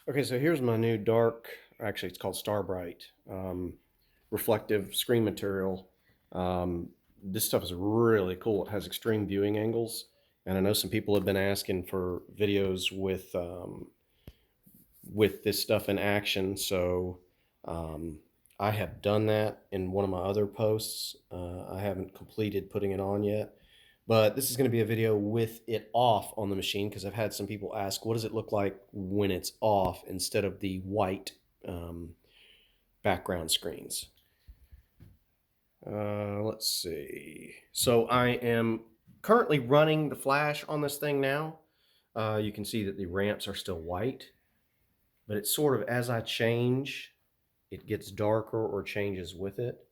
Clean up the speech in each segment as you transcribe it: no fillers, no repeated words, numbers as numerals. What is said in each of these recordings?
Okay, so here's my new dark, actually it's called Starbright, reflective screen material. This stuff is really cool. It has extreme viewing angles, and I know some people have been asking for videos with this stuff in action, so um, I have done that in one of my other posts. I haven't completed putting it on yet, but this is going to be a video with it off on the machine because I've had some people ask, what does it look like when it's off instead of the white um, background screens? Let's see. So I am currently running the flash on this thing now. You can see that the ramps are still white, but it's sort of as I change, it gets darker or changes with it.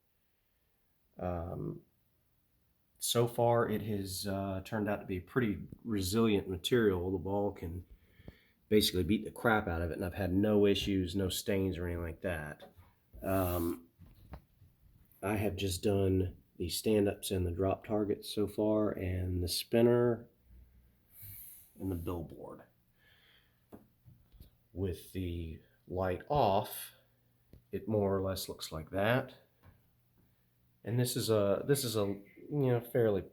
Um, so far, it has turned out to be pretty resilient material. The ball can basically beat the crap out of it, and I've had no issues, no stains or anything like that. I have just done the stand-ups and the drop targets so far, and the spinner and the billboard. With the light off, it more or less looks like that. And this is a fairly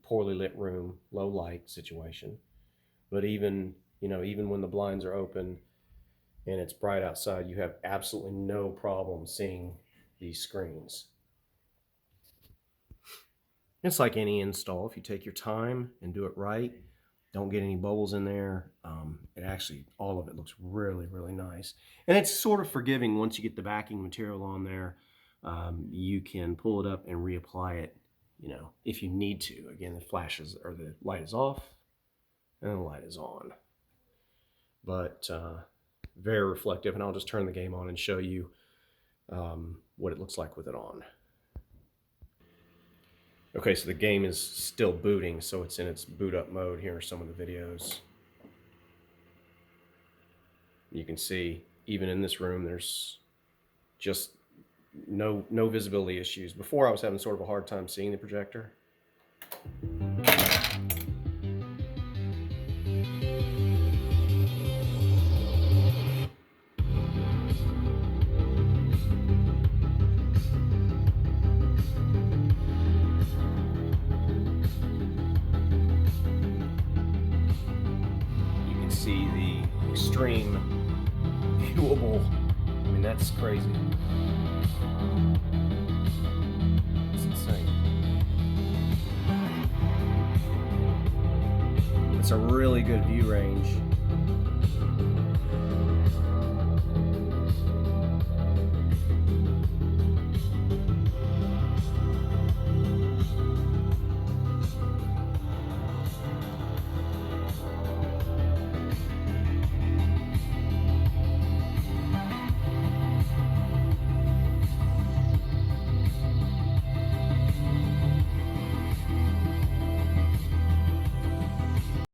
poorly lit room, low light situation. But even when the blinds are open and it's bright outside, you have absolutely no problem seeing these screens. It's like any install. If you take your time and do it right, don't get any bubbles in there. It actually, all of it looks really, really nice. And it's sort of forgiving once you get the backing material on there. You can pull it up and reapply it, if you need to. Again, the flashes or the light is off and the light is on. But very reflective, and I'll just turn the game on and show you what it looks like with it on. Okay, so the game is still booting, so it's in its boot up mode. Here are some of the videos. You can see, even in this room, there's just no visibility issues. Before, I was having sort of a hard time seeing the projector. You can see the extreme viewable. I mean, that's crazy. It's insane. It's a really good view range.